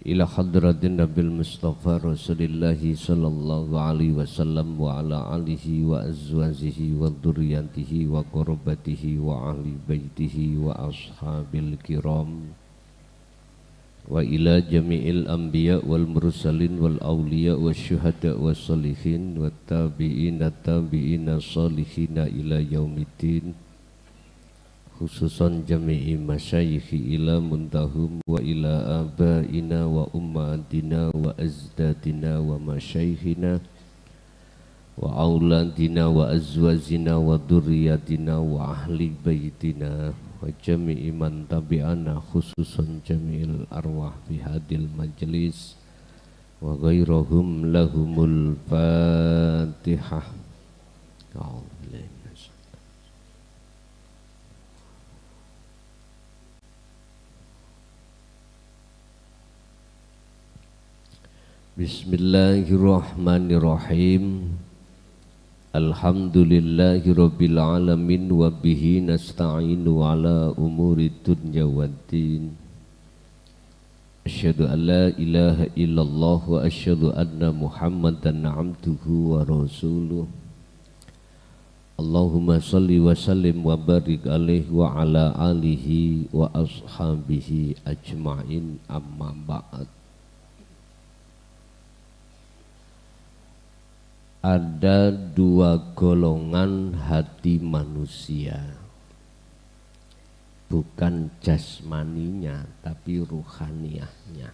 ila hadratin Nabil Mustafa Rasulillahi sallallahu alaihi wasallam wa ala alihi wa azwajihi wa dzurriyyatihi wa qurabatihi wa ahli baitihi wa ashabil kiram wa ila jami'il anbiya wal mursalin wal awliya wa syuhada wa salihin wa tabi'ina tabi'ina salihina ila yaumiddin, khususan jami'i masyayikhi ila muntahum wa ila abaina wa ummatina wa azdadina wa masyayikhina wa auladina wa azwajina wa dhurriyyatina wa ahli baitina wa jami'i man tabi'ana, khususan jami'il arwah bihadil majlis wa ghairahum lahumul fatihah. Bismillahirrahmanirrahim. Alhamdulillahi rabbil alamin wa bihi nasta'inu ala umuri dunya waddin. Asyhadu an la ilaha illallah wa asyhadu anna Muhammadan abduhu wa rasuluh. Allahumma salli wa sallim wa barik alaihi wa ala alihi wa ashabihi ajma'in, amma ba'd. Ada dua golongan hati manusia, bukan jasmaninya tapi ruhaniahnya.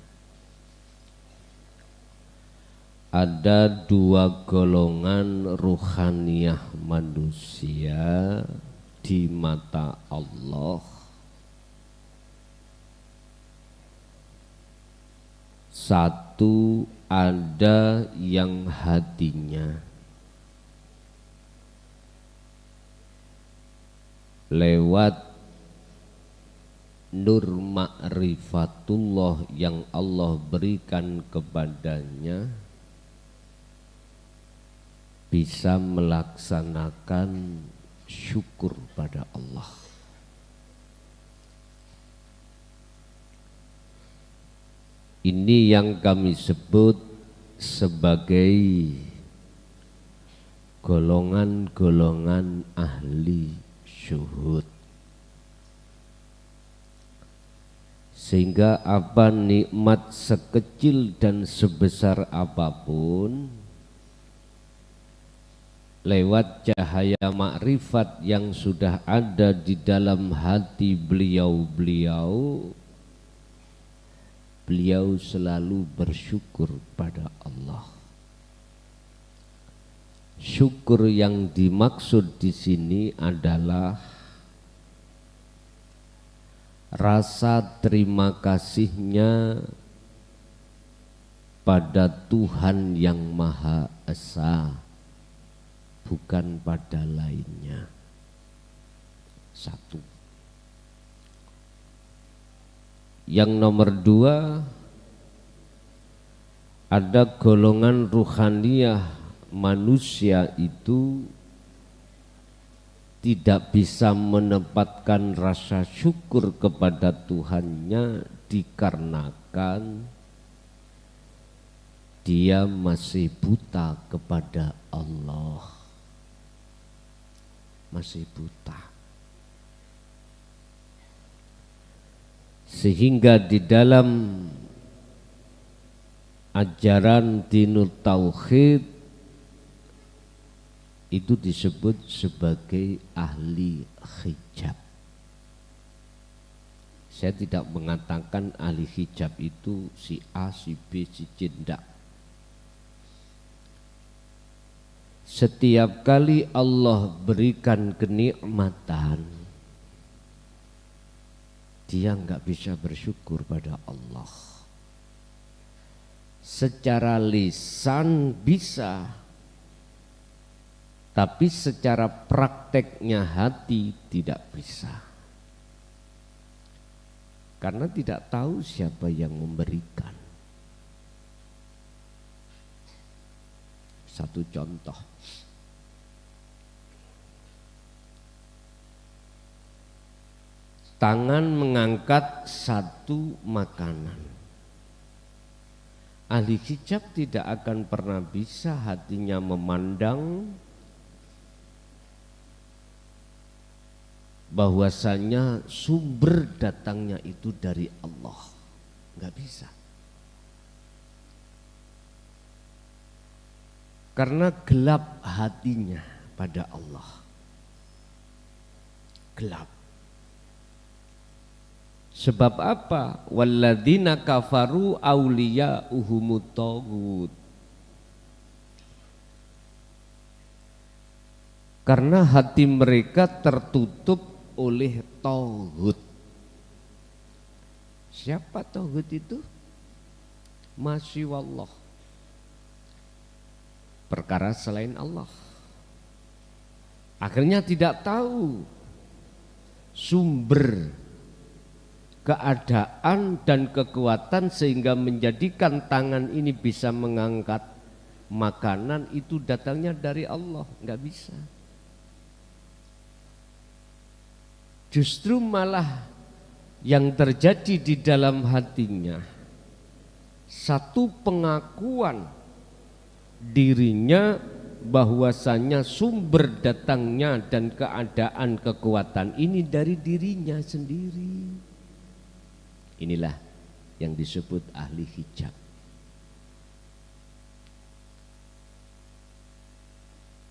Ada dua golongan ruhaniah manusia di mata Allah. Satu, ada yang hatinya lewat nur ma'rifatullah yang Allah berikan kepadanya bisa melaksanakan syukur pada Allah. Ini yang kami sebut sebagai golongan-golongan ahli syuhud. Sehingga apa nikmat sekecil dan sebesar apapun, lewat cahaya makrifat yang sudah ada di dalam hati beliau-beliau, beliau selalu bersyukur pada Allah. Syukur yang dimaksud di sini adalah rasa terima kasihnya pada Tuhan yang Maha Esa, bukan pada lainnya. Satu. Yang nomor dua, ada golongan ruhaniyah manusia itu tidak bisa menempatkan rasa syukur kepada Tuhannya dikarenakan dia masih buta kepada Allah. Masih buta. Sehingga di dalam ajaran dinul tauhid itu disebut sebagai ahli hijab. Saya tidak mengatakan ahli hijab itu si A, si B, si C, tidak. Setiap kali Allah berikan kenikmatan, dia enggak bisa bersyukur pada Allah. Secara lisan bisa, tapi secara prakteknya hati tidak bisa. Karena tidak tahu siapa yang memberikan. Satu contoh. Tangan mengangkat satu makanan. Ahli hijab tidak akan pernah bisa hatinya memandang bahwasanya sumber datangnya itu dari Allah. Nggak bisa. Karena gelap hatinya pada Allah. Gelap. Sebab apa? Walladzina kafaru auliya'uhumut taghut. Karena hati mereka tertutup oleh tauhid. Siapa tauhid itu? Masya Allah. Perkara selain Allah. Akhirnya tidak tahu sumber keadaan dan kekuatan sehingga menjadikan tangan ini bisa mengangkat makanan itu datangnya dari Allah. Enggak bisa. Justru malah yang terjadi di dalam hatinya satu pengakuan dirinya bahwasanya sumber datangnya dan keadaan kekuatan ini dari dirinya sendiri. Inilah yang disebut ahli hijab.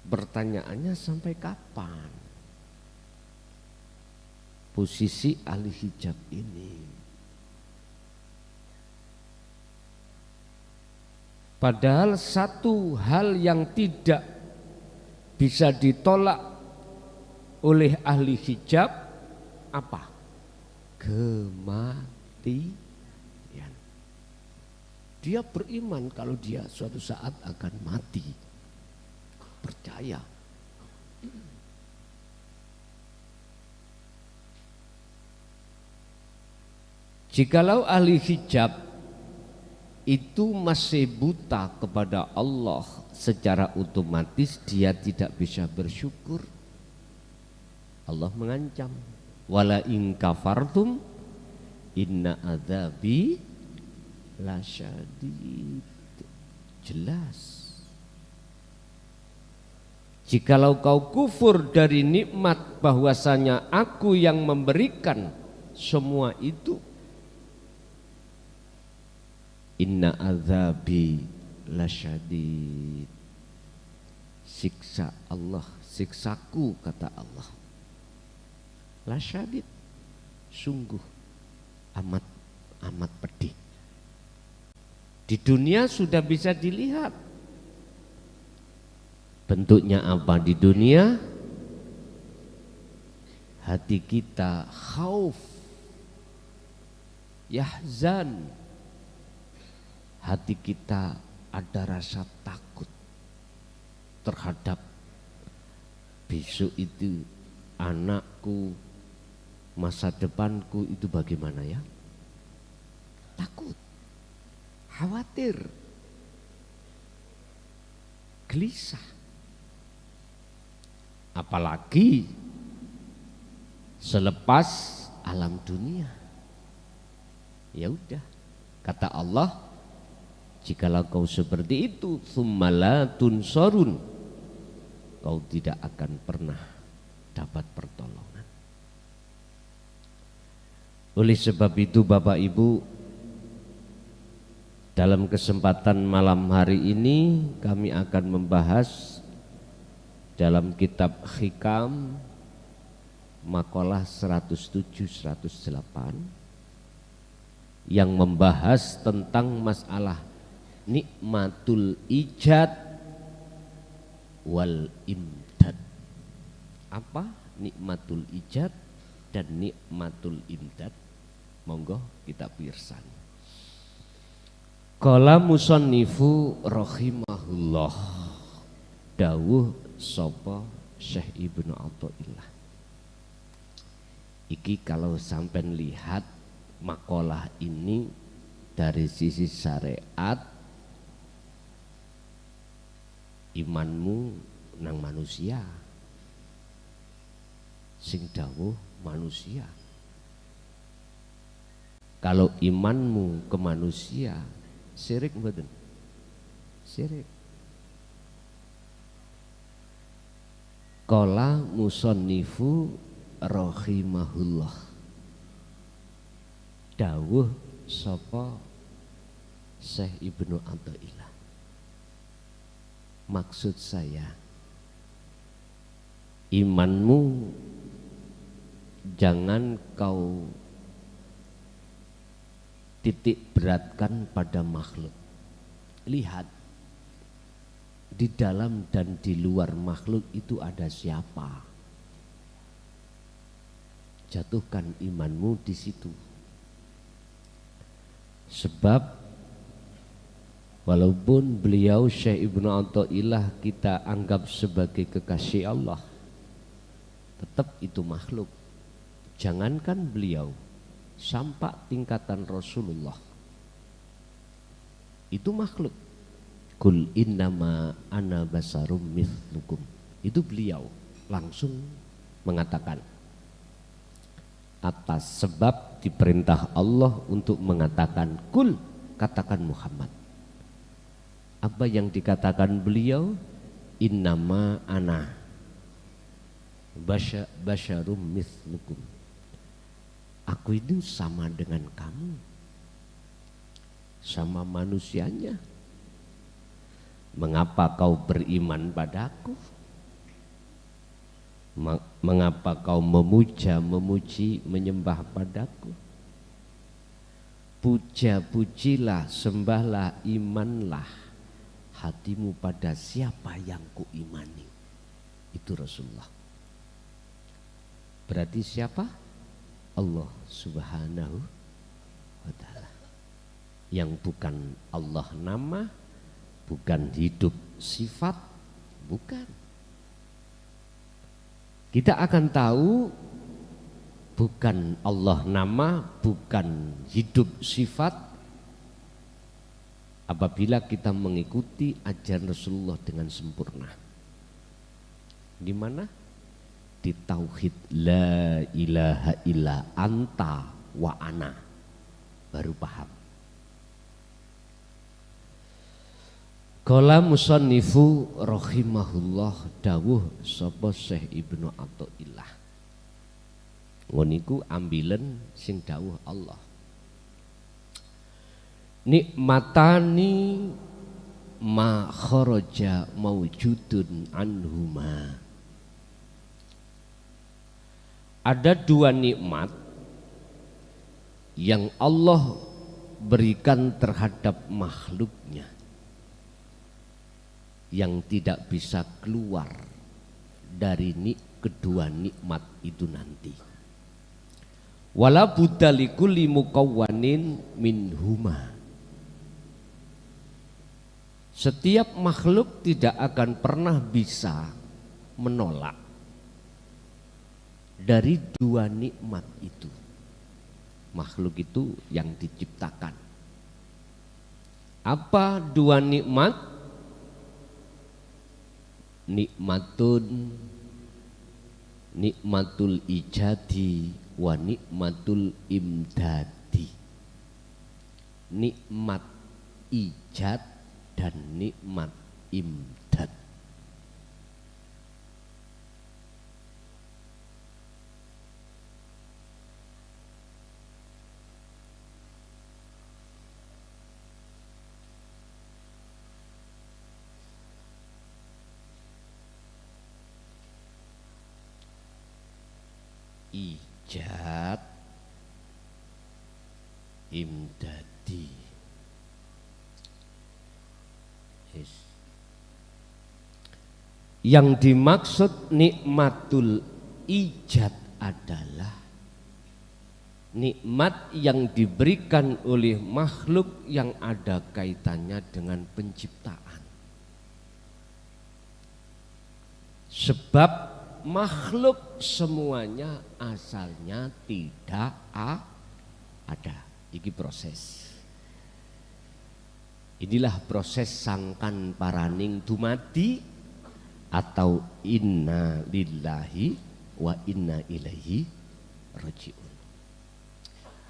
Pertanyaannya sampai kapan posisi ahli hijab ini? Padahal satu hal yang tidak bisa ditolak oleh ahli hijab apa? Kematian. Dia beriman kalau dia suatu saat akan mati. Percaya. Jikalau ahli hijab itu masih buta kepada Allah, secara otomatis dia tidak bisa bersyukur. Allah mengancam, wala in kafartum inna adzabi lasyadid. Jelas. Jikalau kau kufur dari nikmat bahwasanya aku yang memberikan semua itu, inna azabi lasyadid. Siksa Allah, siksaku kata Allah. Lasyadid, sungguh amat pedih. Di dunia sudah bisa dilihat bentuknya apa di dunia. Hati kita khauf, yahzan. Hati kita ada rasa takut terhadap besok itu anakku, masa depanku itu bagaimana ya? Takut, khawatir, gelisah. Apalagi selepas alam dunia. Ya udah, kata Allah, jikalau kau seperti itu, tsumma tunsarun, kau tidak akan pernah dapat pertolongan. Oleh sebab itu Bapak Ibu, dalam kesempatan malam hari ini kami akan membahas dalam kitab Hikam makalah 107-108 yang membahas tentang masalah nikmatul ijad wal imdad. Apa nikmatul ijad dan nikmatul imdad? Monggo kita pirsani. Qala musannifu rahimahullah, dawuh sapa Syekh Ibnu Athaillah. Iki kalau sampean lihat makalah ini dari sisi syariat, imanmu nang manusia, sing dawuh manusia. Kalau imanmu ke manusia, syirik mboten? Syirik. Qala musannifu rahimahullah. Dawuh sapa Syekh Ibnu Athaillah. Maksud saya, imanmu jangan kau titik beratkan pada makhluk. Lihat, di dalam dan di luar makhluk itu ada siapa. Jatuhkan imanmu di situ. Sebab walaupun beliau Syekh Ibnu Athaillah kita anggap sebagai kekasih Allah, tetap itu makhluk. Jangankan beliau, sampai tingkatan Rasulullah itu makhluk. Kul innama ana basarum mithlukum. Itu beliau langsung mengatakan atas sebab diperintah Allah untuk mengatakan kul, katakan Muhammad. Apa yang dikatakan beliau? Innama ana basyarum mithlukum. Aku itu sama dengan kamu, sama manusianya. Mengapa kau beriman padaku? Mengapa kau memuja, memuji, menyembah padaku? Puja-pujilah, sembahlah, imanlah hatimu pada siapa yang kuimani. Itu Rasulullah. Berarti siapa? Allah Subhanahu wa ta'ala. Yang bukan Allah nama, bukan hidup sifat, bukan. Kita akan tahu bukan Allah nama, bukan hidup sifat apabila kita mengikuti ajaran Rasulullah dengan sempurna. Di mana? Di tauhid la ilaha illa anta wa ana. Baru paham. Qala musannifu rahimahullah, dawuh sapa Syekh Ibnu Athaillah. Ngoniku ambilen sing dawuh Allah. Nikmatani ma kharaja maujudun anhuma. Ada dua nikmat yang Allah berikan terhadap makhluknya yang tidak bisa keluar dari kedua nikmat itu nanti. Wala budda likulli mukawwanin minhuma. Setiap makhluk tidak akan pernah bisa menolak dari dua nikmat itu. Makhluk itu yang diciptakan. Apa dua nikmat? Nikmatul ijadi wa nikmatul imdadi. Nikmat ijad dan nikmat imdad. Ijad, imdadi. Yang dimaksud nikmatul ijad adalah nikmat yang diberikan oleh makhluk yang ada kaitannya dengan penciptaan. Sebab makhluk semuanya asalnya tidak ada. Ini proses. Inilah proses sangkan paraning dumadi atau inna lillahi wa inna ilaihi rajiun.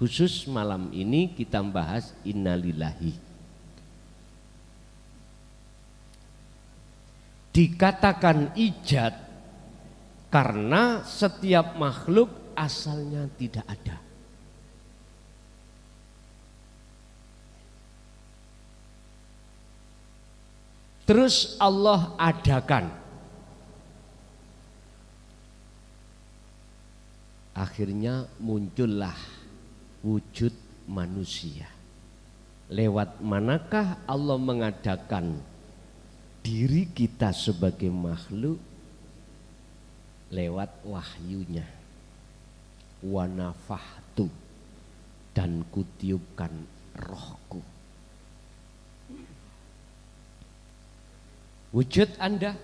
Khusus malam ini kita bahas inna lillahi. Dikatakan ijad karena setiap makhluk asalnya tidak ada. Terus Allah adakan. Akhirnya muncullah wujud manusia. Lewat manakah Allah mengadakan diri kita sebagai makhluk? Lewat wahyunya. Wa nafahtu, dan kutiupkan rohku. Wujud Anda.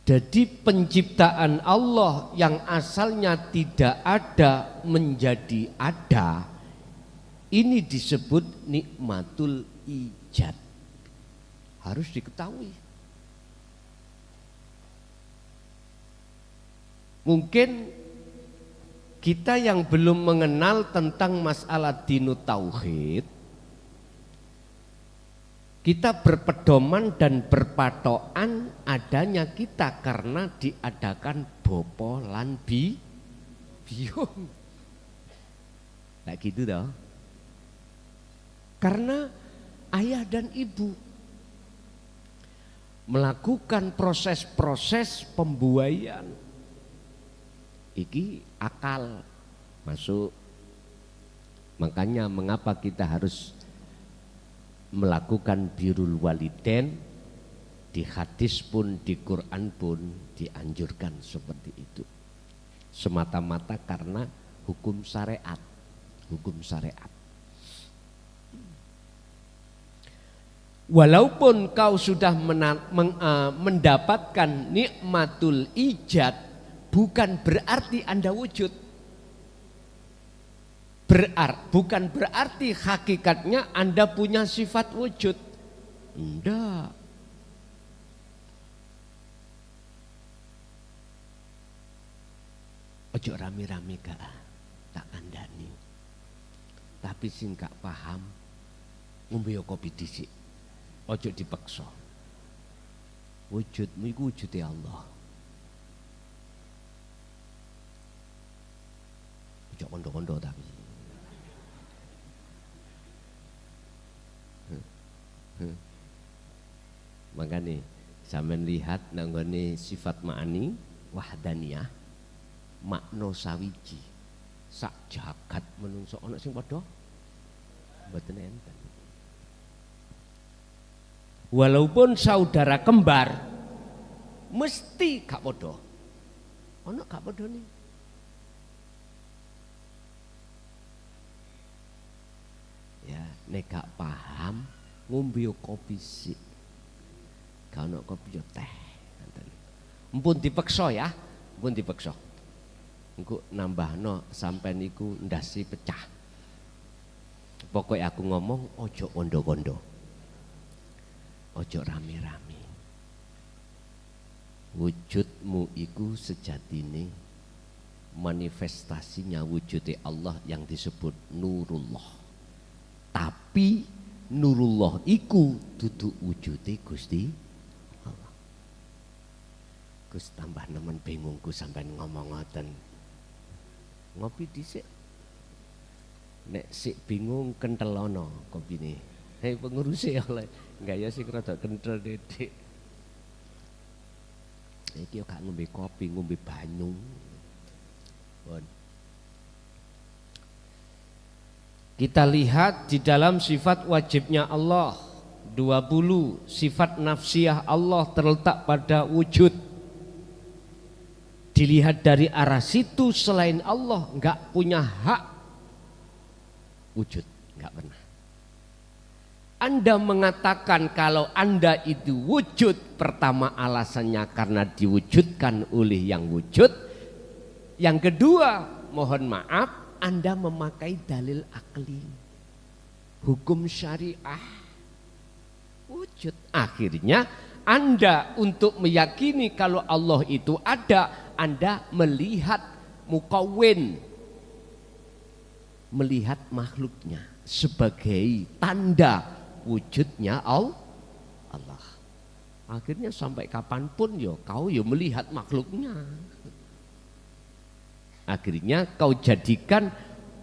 Jadi penciptaan Allah yang asalnya tidak ada menjadi ada, ini disebut nikmatul ijad. Harus diketahui. Mungkin kita yang belum mengenal tentang masalah dinut tauhid, kita berpedoman dan berpatokan adanya kita karena diadakan bopo lan biung. Kayak gitu toh. Karena ayah dan ibu melakukan proses-proses pembuaian. Iki akal masuk. Makanya mengapa kita harus melakukan birrul walidain, di hadis pun, di Quran pun dianjurkan seperti itu. Semata-mata karena hukum syariat. Hukum syariat. Walaupun kau sudah mendapatkan nikmatul ijad, bukan berarti Anda wujud. Bukan berarti hakikatnya Anda punya sifat wujud. Enggak. Ojo rame-rame gak tak kandani. Tapi sing gak paham ngombe kopi dhisik. Ojo dipaksa. Wujudmu iku wujude Allah. Ojo kondo-kondo tapi. Makanya sampean lihat nanggone sifat ma'ani wahdaniyah, makna sawiji. Sak jagat menungso ana sing padha mboten enten. Walaupun saudara kembar mesti gak padha. Ana gak padhane. Ya, nek gak paham ngombe kopi sik. Kalau kopi yo teh. Mpun dipeksa ya, mpun dipeksa. Engko nambahno sampai niku ndasi pecah. Pokoknya aku ngomong ojo kondo-kondo. Ojo rame-rame. Wujudmu iku sejatine manifestasinya wujudnya Allah yang disebut nurullah. Tapi nurullah iku dudu wujude Gusti Allah. Gus tambah nemen bingungku sampean ngomong ngoten. Ngopi dhisik. Nek sik bingung kentelono kopine. Hei pengurusi oleh enggak ya sing rada kentel didik. Iki yo gak ngombe kopi, ngombe banyu. Bon. Kita lihat di dalam sifat wajibnya Allah 20 sifat nafsiyah Allah terletak pada wujud. Dilihat dari arah situ selain Allah enggak punya hak wujud, enggak pernah. Anda mengatakan kalau Anda itu wujud, pertama alasannya karena diwujudkan oleh yang wujud. Yang kedua, mohon maaf, Anda memakai dalil akli, hukum syariah, wujud. Akhirnya Anda untuk meyakini kalau Allah itu ada, Anda melihat mukawwin, melihat makhluknya sebagai tanda wujudnya Allah. Akhirnya sampai kapanpun yo kau yo melihat makhluknya. Akhirnya kau jadikan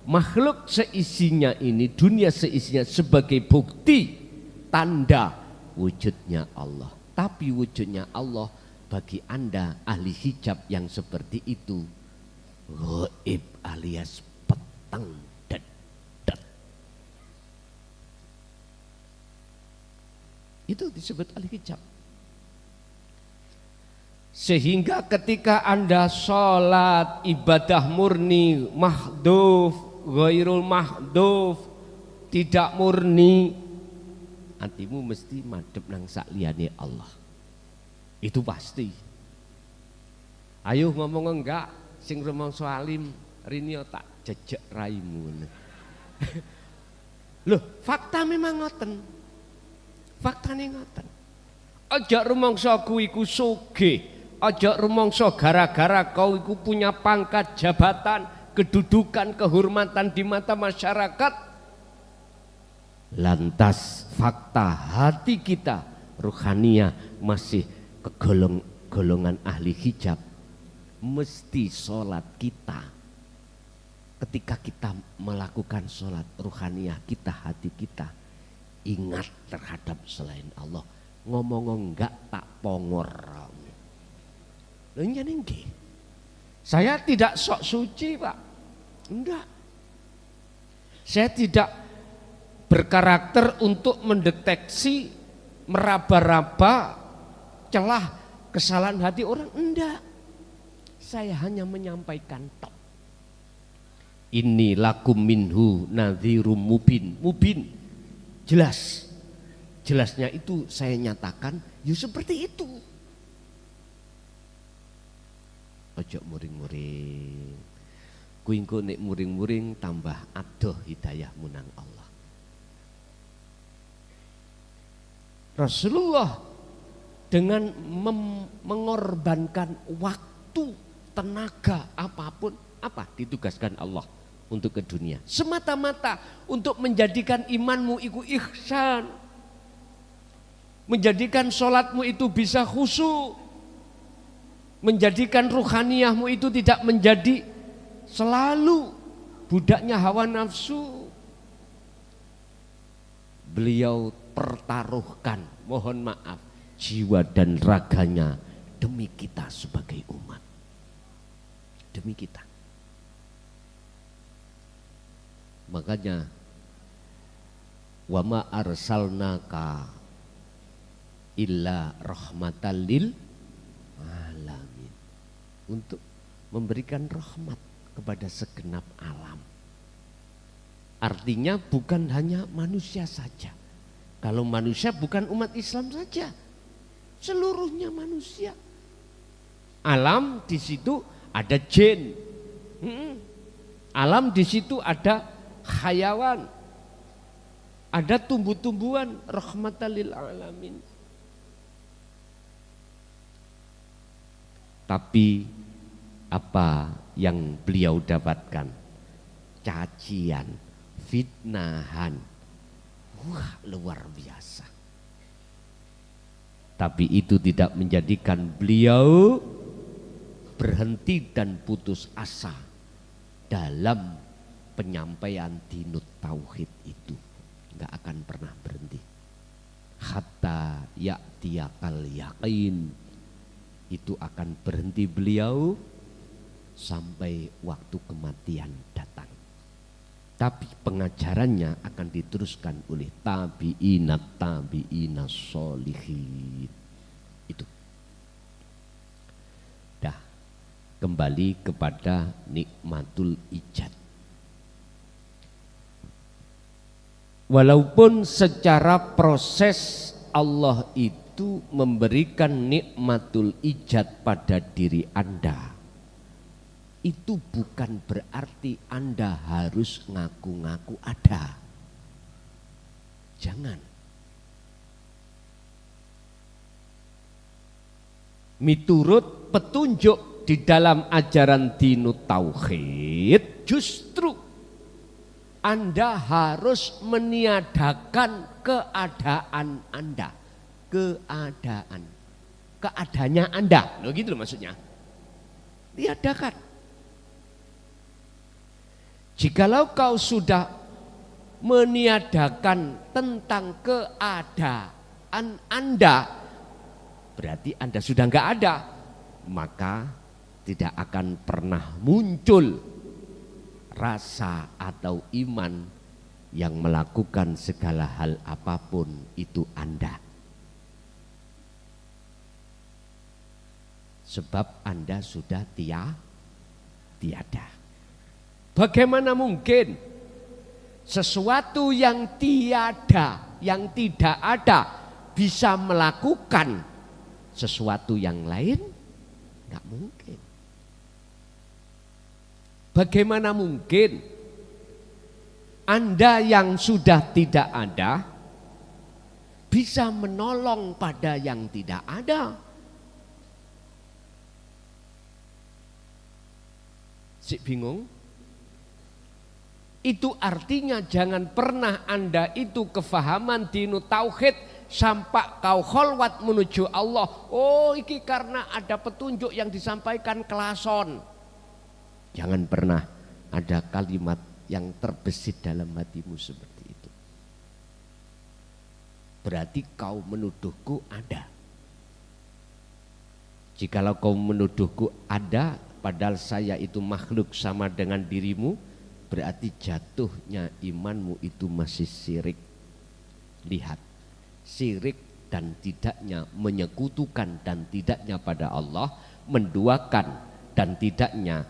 makhluk seisinya ini, dunia seisinya sebagai bukti tanda wujudnya Allah. Tapi wujudnya Allah bagi Anda ahli hijab yang seperti itu gaib alias peteng dedet. Itu disebut ahli hijab. Sehingga ketika Anda sholat ibadah murni mahdhuf, ghairul mahdhuf, tidak murni, hatimu mesti madhep nang sakliyane Allah. Itu pasti. Ayo ngomong enggak, sing rumangsa alim rini tak jejek raimu. Loh, fakta memang ngoten. Faktane ngoten. Aja rumangsa aku iku sugih. Aja rumangsa gara-gara kau iku punya pangkat, jabatan, kedudukan, kehormatan di mata masyarakat. Lantas fakta hati kita ruhaniyah masih golongan ahli hijab. Mesti sholat kita, ketika kita melakukan sholat ruhaniyah kita, hati kita ingat terhadap selain Allah. Ngomong enggak tak pongor. Saya tidak sok suci, Pak. Enggak. Saya tidak berkarakter untuk mendeteksi, meraba-raba celah kesalahan hati orang. Enggak. Saya hanya menyampaikan tok. Ini lakum minhu nadhirum mubin. Mubin. Jelas. Jelasnya itu saya nyatakan, ya seperti itu. Ojo muring-muring. Kuwi engko nek muring-muring tambah adoh hidayahmu nang Allah. Rasulullah dengan mengorbankan waktu, tenaga, apapun, apa ditugaskan Allah untuk ke dunia. Semata-mata untuk menjadikan imanmu itu ihsan. Menjadikan sholatmu itu bisa khusyuk. Menjadikan ruhaniyahmu itu tidak menjadi selalu budaknya hawa nafsu. Beliau pertaruhkan, mohon maaf, jiwa dan raganya demi kita sebagai umat. Demi kita. Makanya wa ma arsalnaka illa rahmatan lil alamin. Untuk memberikan rahmat kepada segenap alam. Artinya bukan hanya manusia saja. Kalau manusia bukan umat Islam saja, seluruhnya manusia. Alam di situ ada jin. Alam di situ ada hayawan. Ada tumbuh-tumbuhan, rahmatan lil alamin. Tapi apa yang beliau dapatkan? Cacian, fitnahan. Wah, luar biasa. Tapi itu tidak menjadikan beliau berhenti dan putus asa dalam penyampaian dinut tauhid itu. Enggak akan pernah berhenti. Hatta ya'tiyakal yaqin. Itu akan berhenti beliau sampai waktu kematian datang. Tapi pengajarannya akan diteruskan oleh tabi'ina sholihin. Itu. Dah, kembali kepada nikmatul ijad. Walaupun secara proses Allah itu memberikan nikmatul ijad pada diri Anda, itu bukan berarti Anda harus ngaku-ngaku ada. Jangan. Miturut petunjuk di dalam ajaran dinut tauhid, justru Anda harus meniadakan keadaan Anda. keadaan. Keadaannya Anda, loh gitu loh maksudnya. Diadakan. Jikalau kau sudah meniadakan tentang keadaan Anda, berarti Anda sudah enggak ada, maka tidak akan pernah muncul rasa atau iman yang melakukan segala hal apapun itu Anda. Sebab Anda sudah tiada. Bagaimana mungkin sesuatu yang tiada, yang tidak ada bisa melakukan sesuatu yang lain? Enggak mungkin. Bagaimana mungkin Anda yang sudah tidak ada bisa menolong pada yang tidak ada? Si bingung? Itu artinya jangan pernah Anda itu kefahaman dinu tauhid sampai kau kholwat menuju Allah. Oh, iki karena ada petunjuk yang disampaikan kelason. Jangan pernah ada kalimat yang terbesit dalam hatimu seperti itu. Berarti kau menuduhku ada. Jikalau kau menuduhku ada, padahal saya itu makhluk sama dengan dirimu, berarti jatuhnya imanmu itu masih syirik. Lihat, syirik dan tidaknya, menyekutukan dan tidaknya pada Allah, menduakan dan tidaknya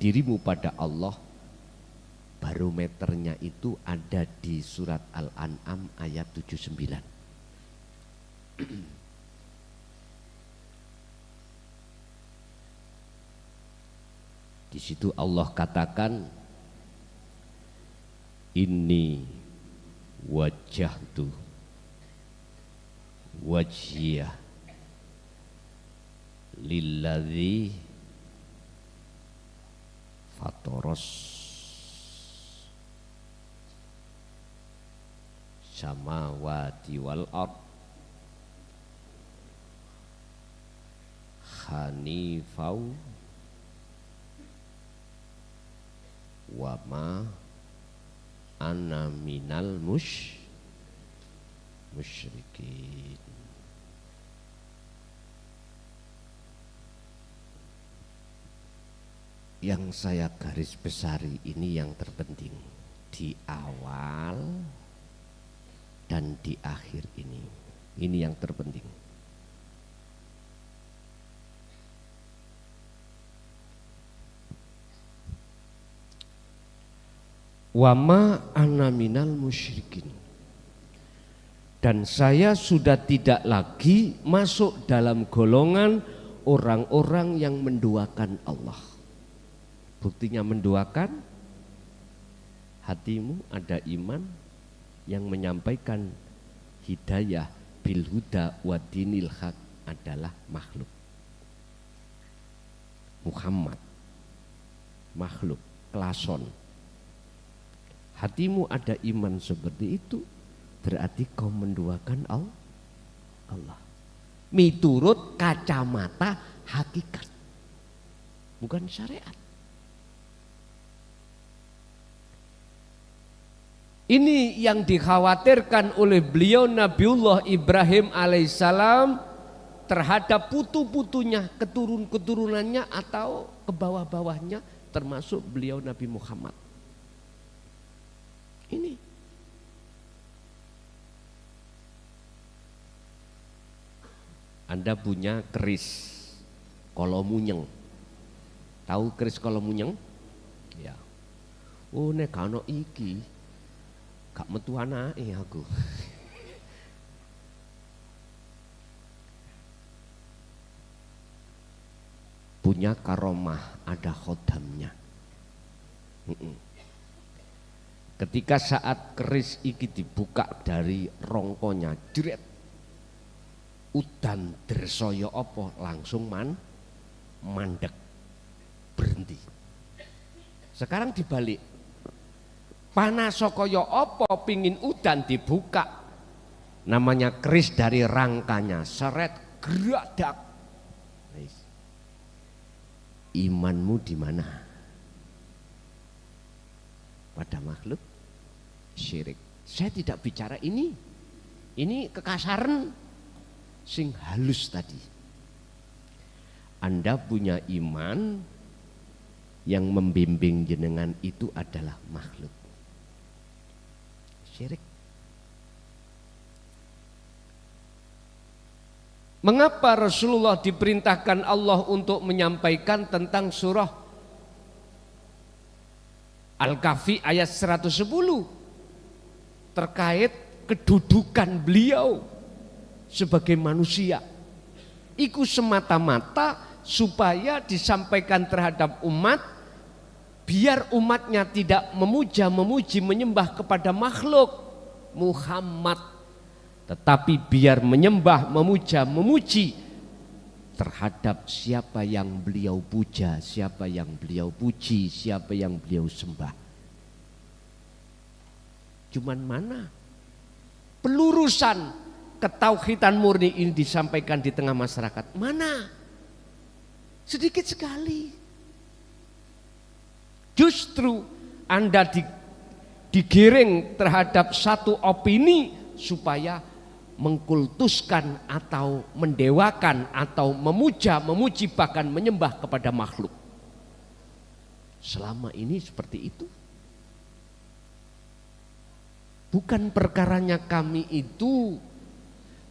dirimu pada Allah. Barometernya itu ada di surat Al-An'am ayat 79. Di situ Allah katakan, inni wajjahtu wajhiyah lilladzi fatoros samawati wal ard hanifau wa ma ana minal musyrikin. Yang saya garis besari ini yang terpenting di awal dan di akhir ini. Ini yang terpenting. Wama ana minal musyrikin. Dan saya sudah tidak lagi masuk dalam golongan orang-orang yang menduakan Allah. Buktinya menduakan, hatimu ada iman yang menyampaikan hidayah bil huda wa dinil haq adalah makhluk. Muhammad makhluk, klason. Hatimu ada iman seperti itu, berarti kau menduakan Allah. Miturut kacamata hakikat, bukan syariat. Ini yang dikhawatirkan oleh beliau Nabiullah Ibrahim alaihissalam terhadap putu-putunya, keturun-keturunannya atau ke bawah-bawahnya, termasuk beliau Nabi Muhammad. Ini Anda punya keris kolomunyeng. Tahu keris kolomunyeng? Ya. Oh, nek ana iki gak metu anake aku. Punya karomah, ada khodamnya. Ketika saat keris iki dibuka dari rongkonya, jret, udan dresaya apa langsung mandek, berhenti. Sekarang dibalik. Panas kaya apa pingin udan dibuka, namanya keris dari rangkanya, seret geradak. Imanmu di mana? Pada makhluk syirik. Saya tidak bicara ini kekasaran sing halus tadi. Anda punya iman yang membimbing jenengan itu adalah makhluk syirik. Mengapa Rasulullah diperintahkan Allah untuk menyampaikan tentang surah Al-Kahfi ayat 110 terkait kedudukan beliau sebagai manusia? Iku semata-mata supaya disampaikan terhadap umat, biar umatnya tidak memuja-memuji menyembah kepada makhluk Muhammad, tetapi biar menyembah, memuja, memuji terhadap siapa yang beliau puja, siapa yang beliau puji, siapa yang beliau sembah. Cuman mana pelurusan ketauhidan murni ini disampaikan di tengah masyarakat? Mana? Sedikit sekali. Justru Anda digiring terhadap satu opini supaya mengkultuskan atau mendewakan atau memuja, memuji, bahkan menyembah kepada makhluk. Selama ini seperti itu. Bukan perkaranya kami itu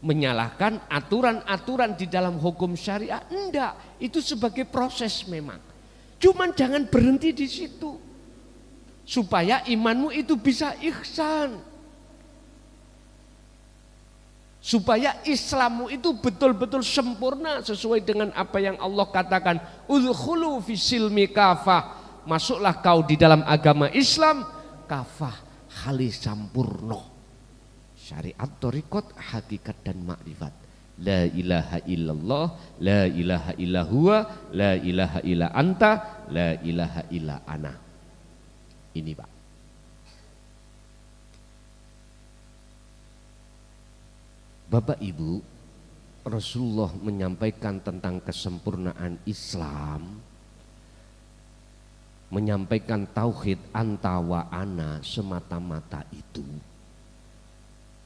menyalahkan aturan-aturan di dalam hukum syariah, enggak, itu sebagai proses memang. Cuman jangan berhenti di situ. Supaya imanmu itu bisa ihsan. Supaya Islammu itu betul-betul sempurna sesuai dengan apa yang Allah katakan, udkhulu fisilmi kafah, masuklah kau di dalam agama Islam kafah, halis sampurno. Syariat, thariqat, hakikat dan makrifat. La ilaha illallah, la ilaha illa huwa, la ilaha illa anta, la ilaha illa ana. Ini Pak. Bapak Ibu, Rasulullah menyampaikan tentang kesempurnaan Islam, menyampaikan tauhid anta wa ana semata-mata itu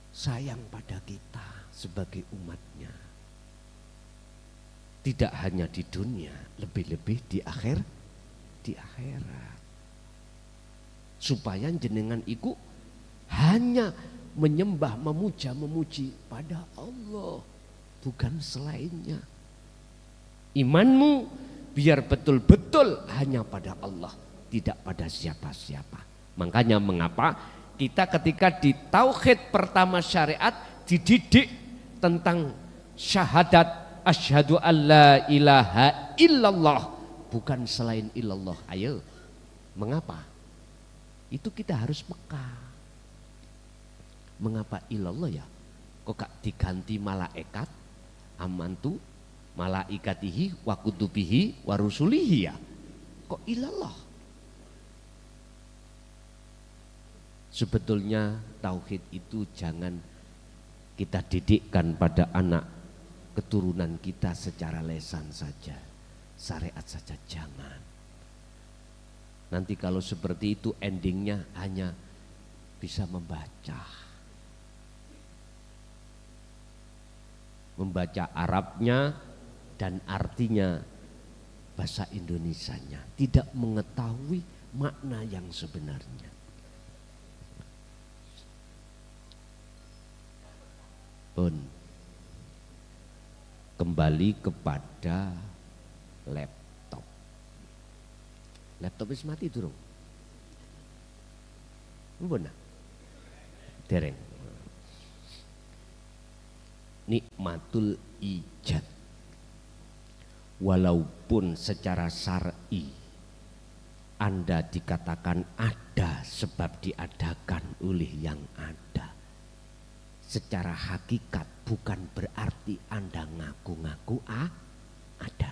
sayang pada kita sebagai umatnya. Tidak hanya di dunia, lebih-lebih di akhirat. Supaya jenengan iku hanya menyembah, memuja, memuji pada Allah, bukan selainnya. Imanmu biar betul-betul hanya pada Allah, tidak pada siapa-siapa. Makanya mengapa kita ketika di tauhid pertama syariat dididik tentang syahadat asyhadu alla ilaha illallah, bukan selain illallah. Ayo, mengapa? Itu kita harus peka. Mengapa ilallah ya? Kok gak diganti malaikat, amantu malaikatihi wa kutubihi wa rusulihi ya? Kok ilallah? Sebetulnya tauhid itu jangan kita didikkan pada anak keturunan kita secara lesan saja, syariat saja, jangan. Nanti kalau seperti itu endingnya hanya bisa membaca Arabnya dan artinya bahasa Indonesianya, tidak mengetahui makna yang sebenarnya. Kembali kepada laptop. Laptop wis mati durung? Benar? Dereng. Nikmatul ijad, walaupun secara syar'i Anda dikatakan ada sebab diadakan oleh yang ada, secara hakikat bukan berarti Anda ngaku-ngaku ada.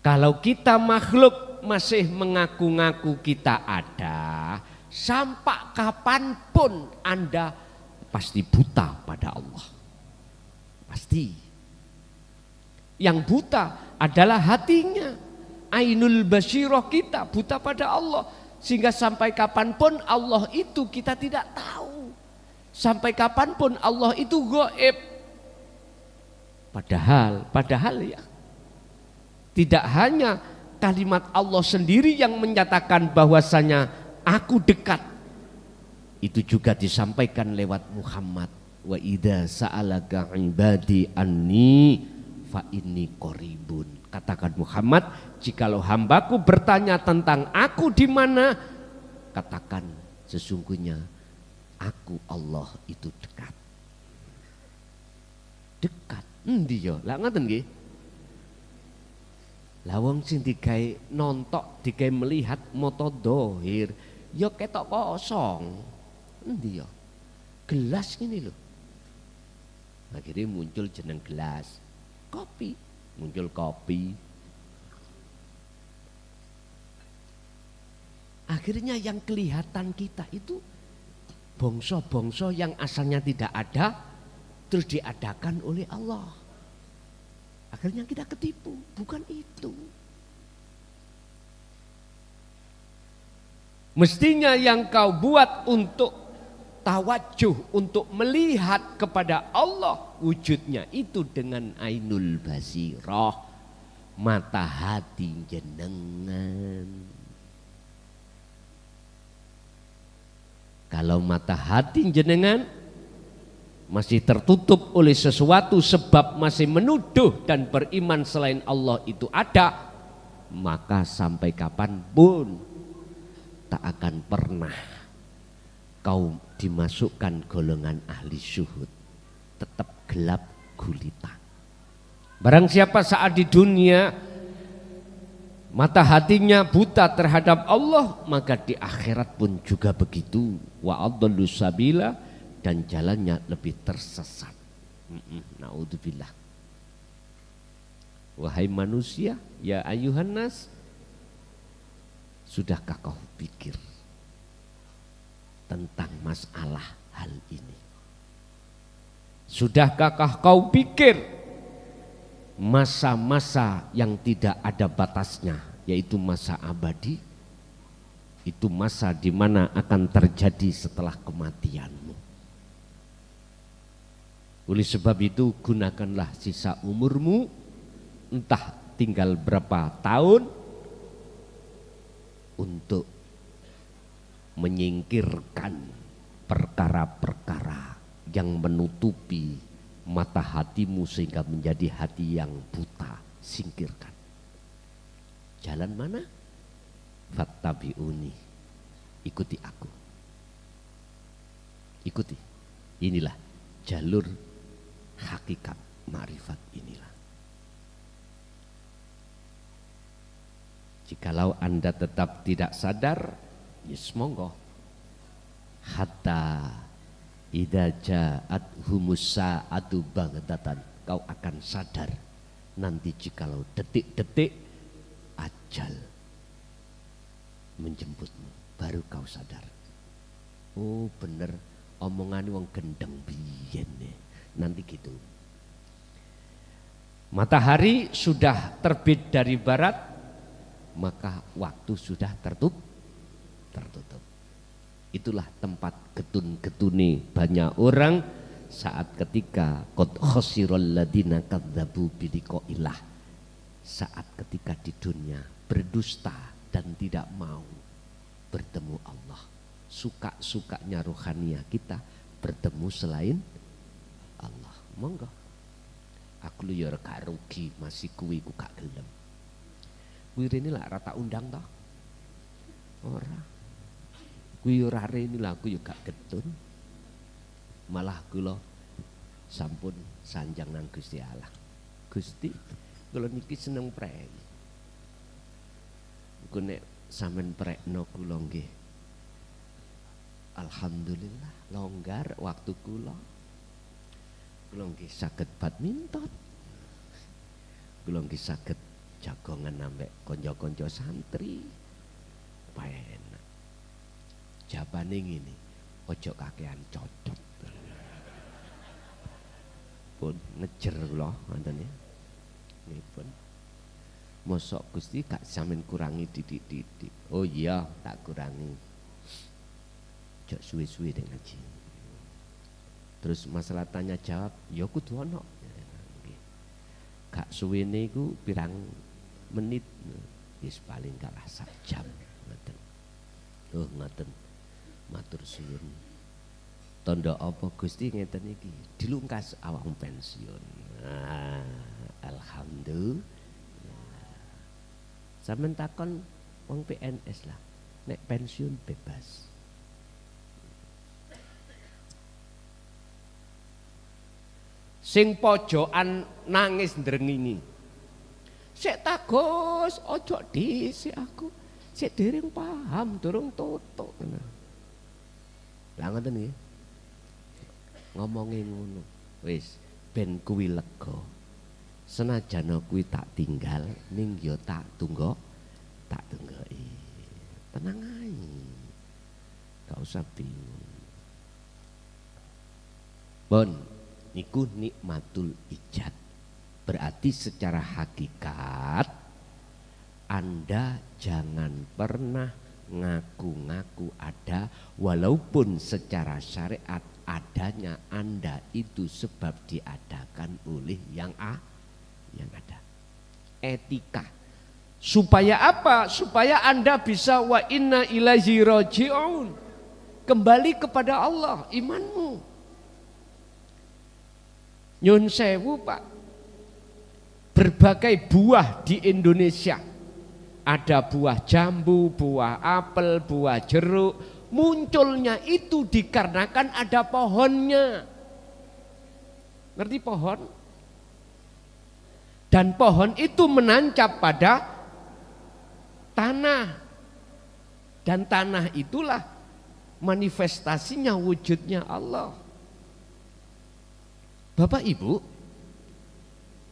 Kalau kita makhluk masih mengaku-ngaku kita ada, sampai kapanpun Anda pasti buta pada Allah. Pasti. Yang buta adalah hatinya. Ainul basirah kita buta pada Allah. Sehingga sampai kapanpun Allah itu kita tidak tahu. Sampai kapanpun Allah itu gaib. Padahal ya. Tidak hanya kalimat Allah sendiri yang menyatakan bahwasanya aku dekat. Itu juga disampaikan lewat Muhammad. Wa idza sa'alaka ibadi anni fa inni qaribun. Katakan Muhammad, jikalau hambaku bertanya tentang aku di mana, katakan sesungguhnya aku Allah itu dekat. Dekat. Endi yo? Lah ngoten nggih. Lah wong sing digawe nontok, digawe melihat mata dohir, ya ketok kosong. Endi yo? Gelas gini loh. Akhirnya muncul jeneng gelas. Kopi, muncul kopi. Akhirnya yang kelihatan kita itu bangsa-bangsa yang asalnya tidak ada, terus diadakan oleh Allah. Akhirnya kita ketipu, bukan itu. Mestinya yang kau buat untuk tawajuh, untuk melihat kepada Allah, wujudnya itu dengan ainul basirah, mata hati jenengan. Kalau mata hati jenengan masih tertutup oleh sesuatu sebab masih menuduh dan beriman selain Allah itu ada, maka sampai kapanpun tak akan pernah kau dimasukkan golongan ahli syuhud. Tetap gelap gulita. Barang siapa saat di dunia mata hatinya buta terhadap Allah, maka di akhirat pun juga begitu. Wa adallu sabila, dan jalannya lebih tersesat. Naudzubillah. Wahai manusia, ya ayuhan nas, sudahkah kau pikir tentang masalah hal ini? Sudahkah kau pikir masa-masa yang tidak ada batasnya, yaitu masa abadi, itu masa di mana akan terjadi setelah kematianmu. Oleh sebab itu gunakanlah sisa umurmu, entah tinggal berapa tahun, untuk menyingkirkan perkara-perkara yang menutupi mata hatimu sehingga menjadi hati yang buta. Singkirkan. Jalan mana? Fattabi'uni, ikuti aku. Ikuti. Inilah jalur hakikat ma'rifat inilah. Jikalau Anda tetap tidak sadar, ya monggo. Hatta idza ja'at humusa'atu baghtatan, kau akan sadar nanti jikalau detik-detik ajal menjemputmu, baru kau sadar. Oh bener omongan wong gendeng biyen nih. Nanti gitu. Matahari sudah terbit dari barat, maka waktu sudah tertutup. Itulah tempat getun-getune banyak orang saat ketika qad khasiral ladina kadzabu biliqaillah, saat ketika di dunia berdusta dan tidak mau bertemu Allah. Suka-sukanya rohania kita bertemu selain Allah. Monggo. Aku lu ya gak rugi, masih kuwi ku gak gelem. Kuwi rene lak rata undang toh. Ora. Kuwi ora rene lak aku ya gak getun. Malah kula sampun sanjang nang Gusti Allah. Gusti, kula niki seneng prei. Iku nek sampean prekno kula nggih. Alhamdulillah longgar waktu kula. Kula nggih saged badminton. Kula nggih saged jagongan ambek kanca-kanca santri. Penak. Jabane ngene, ojo kakean cocot. pun ngejer kula ngoten ya. Nipun. Mosok Gusti gak sampean kurangi titik-titik. Oh iya, tak kurangi. Jok suwe-suwe dek ngaji. Terus masalah tanya jawab, ya kudu ono. Gak suwene iku pirang menit. Wis paling kalah sak jam ngoten. Oh ngoten. Matur suwun. Tanda apa Gusti ngeten iki? Dilungkas awak pensiun. Alhamdulillah. Sampeyan takon wong PNS lah. Nek pensiun bebas. Sing pojokan nangis ndrengingi. Sik tak Gus, ojo dhisik aku. Sik dereng paham, durung tutuk. Lah ngoten nggih. Ngomongi ngono. Wis ben kuwi lega. Senajan kuwi tak tinggal ning ya tak tunggoki. Tenang ae. Gak usah bingung. Bon, niku nikmatul ijad. Berarti secara hakikat Anda jangan pernah ngaku-ngaku ada, walaupun secara syariat adanya Anda itu sebab diadakan oleh yang ada. Etika. Supaya apa? Supaya Anda bisa wa inna ilaihi raji'un. Kembali kepada Allah imanmu. Nyun sewu Pak. Berbagai buah di Indonesia. Ada buah jambu, buah apel, buah jeruk. Munculnya itu dikarenakan ada pohonnya. Ngerti pohon? Dan pohon itu menancap pada tanah. Dan tanah itulah manifestasinya wujudnya Allah. Bapak Ibu,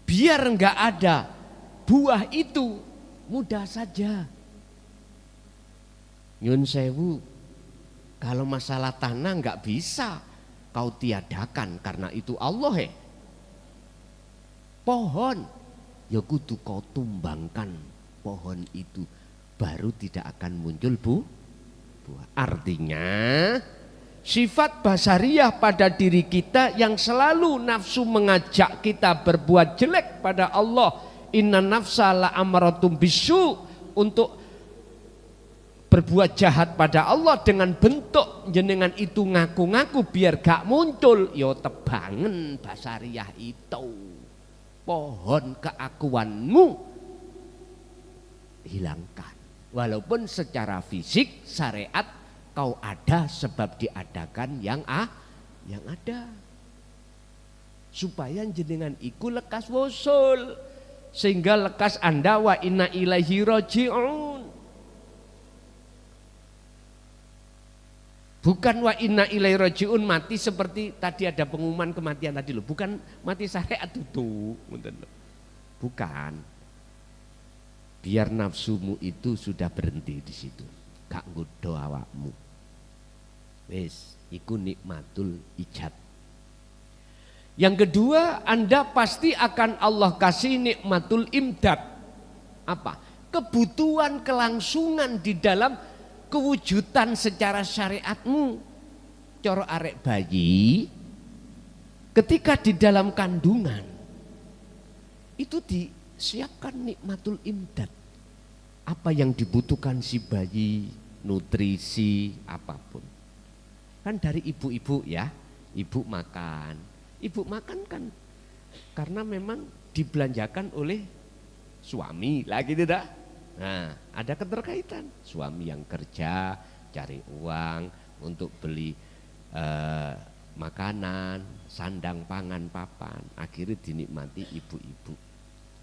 biar enggak ada buah itu mudah saja. Nyun sewu, kalau masalah tanah enggak bisa kau tiadakan karena itu Allah. Pohon, ya kudu kau tumbangkan pohon itu, baru tidak akan muncul buah. Artinya sifat basariyah pada diri kita yang selalu nafsu mengajak kita berbuat jelek pada Allah. Inna nafsa la amaratum bisu, untuk berbuat jahat pada Allah dengan bentuk jenengan itu ngaku-ngaku biar gak muncul. Yo tebangen basariyah itu. Pohon keakuanmu hilangkan. Walaupun secara fisik syariat kau ada sebab diadakan yang ada. Supaya jenengan iku lekas wusul. Sehingga lekas Anda wa inna ilaihi raji'un. Bukan wa inna ilaihi raji'un mati seperti tadi ada pengumuman kematian tadi loh. Bukan mati syariat itu. Bukan. Biar nafsumu itu sudah berhenti di situ. Gak nggodho awakmu. Wis, iku nikmatul ijad. Yang kedua, Anda pasti akan Allah kasih nikmatul imdad. Apa? Kebutuhan kelangsungan di dalam kewujudan secara syariatmu. Coro arek bayi ketika di dalam kandungan itu disiapkan nikmatul imdad. Apa yang dibutuhkan si bayi, nutrisi, apapun. Kan dari ibu-ibu ya, ibu makan. Ibu makan kan karena memang dibelanjakan oleh suami, lagi tidak? Nah, ada keterkaitan. Suami yang kerja, cari uang untuk beli makanan, sandang, pangan, papan. Akhirnya dinikmati ibu-ibu.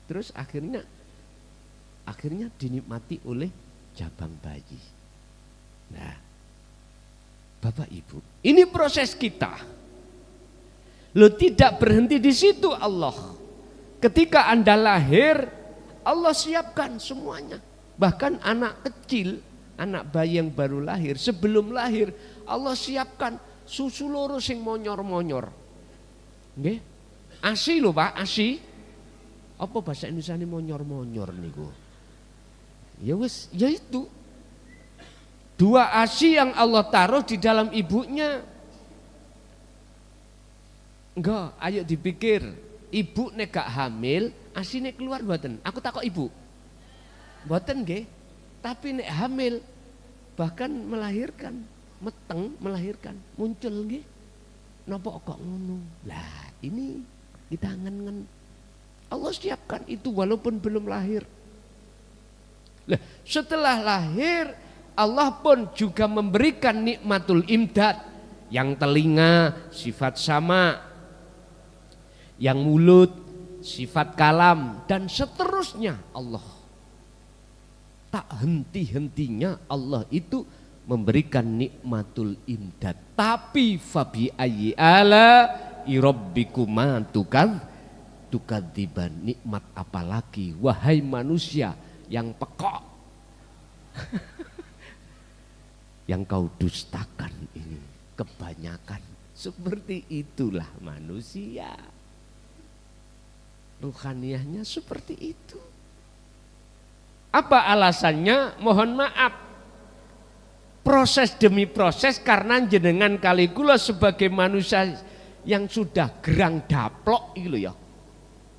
Terus akhirnya dinikmati oleh jabang bayi. Nah, Bapak Ibu, ini proses kita. Lo tidak berhenti di situ Allah. Ketika Anda lahir, Allah siapkan semuanya. Bahkan anak kecil, anak bayi yang baru lahir, sebelum lahir Allah siapkan susu loro sing monyor-monyor. Nggih? Asi lho Pak, asi. Apa bahasa Indonesia ini monyor-monyor niku? Ya wis, ya itu. Dua asi yang Allah taruh di dalam ibunya. Enggak, ayo dipikir. Ibu nek gak hamil, asine keluar mboten? Aku takok ibu. Mboten nggih. Tapi nek hamil bahkan melahirkan, meteng melahirkan, muncul nggih. Napa kok ngono? Lah, ini kita ngen-ngen. Allah siapkan itu walaupun belum lahir. Lah, setelah lahir Allah pun juga memberikan nikmatul imdad. Yang telinga sifat sama, yang mulut sifat kalam, dan seterusnya. Allah tak henti-hentinya Allah itu memberikan nikmatul imdad. Tapi fabi ayyi ala irabbikuma tukadziban, nikmat apalagi wahai manusia yang pekok yang kau dustakan ini kebanyakan. Seperti itulah manusia. Ruhaniyahnya seperti itu. Apa alasannya? Mohon maaf. Proses demi proses, karena jenengan kali kula sebagai manusia yang sudah gerang daplok gitu ya.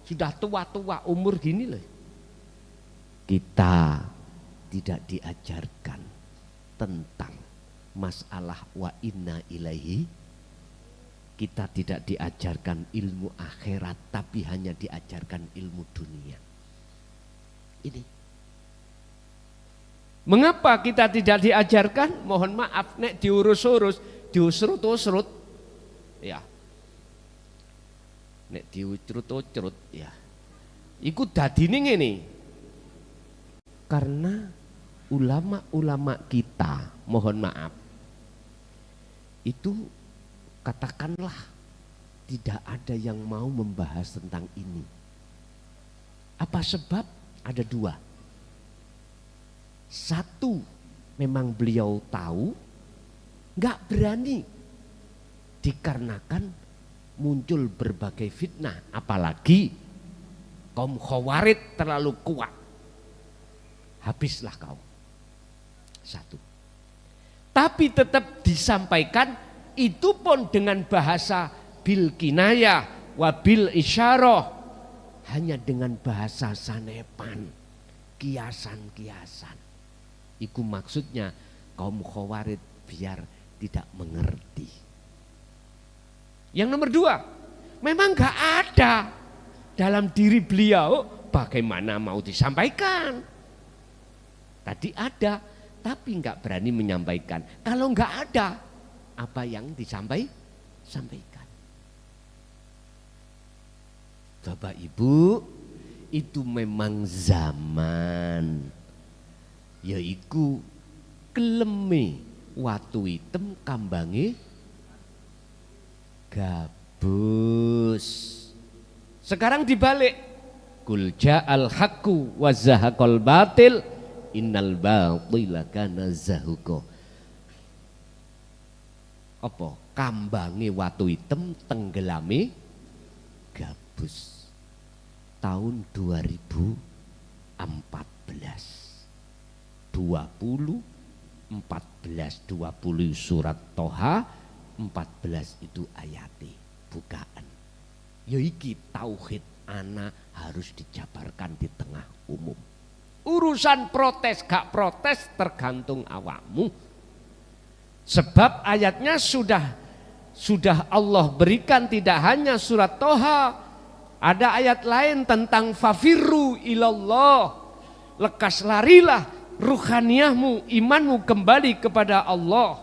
Sudah tua-tua umur gini loh. Kita tidak diajarkan tentang masalah wa inna ilaihi. Kita tidak diajarkan ilmu akhirat, tapi hanya diajarkan ilmu dunia. Ini. Mengapa kita tidak diajarkan? Mohon maaf, nek diurus-urus, diusrut-usrut, ya. Nek diucrut-ucrut, ya. Iku dadine ngene. Karena ulama-ulama kita, mohon maaf, itu katakanlah tidak ada yang mau membahas tentang ini. Apa sebab? Ada dua. Satu, memang beliau tahu, nggak berani, dikarenakan muncul berbagai fitnah, apalagi kaum khawarid terlalu kuat. Habislah kau. Satu. Tapi tetap disampaikan, itu pun dengan bahasa bil kinayah wa bil isyarah, hanya dengan bahasa sanepan, kiasan-kiasan. Iku maksudnya kaum khawarid biar tidak mengerti. Yang nomor dua, memang gak ada dalam diri beliau bagaimana mau disampaikan. Tadi ada, tapi gak berani menyampaikan. Kalau gak ada, apa yang disampaikan. Bapak Ibu, itu memang zaman. Yaiku keleme watu hitam kambange gabus. Sekarang dibalik. Kul ja'al haqqu wa zahaqal batil innal batila kana zahuqa. Apa? Kambange watu hitam tenggelame gabus. Tahun 2014. 20, 14, 20 surat Toha, 14 itu ayati bukaan. Yoiki tauhid ana harus dijabarkan di tengah umum. Urusan protes gak protes tergantung awakmu. Sebab ayatnya sudah Allah berikan, tidak hanya surat Toha. Ada ayat lain tentang fafirru ilallah. Lekas larilah, ruhaniyahmu, imanmu kembali kepada Allah.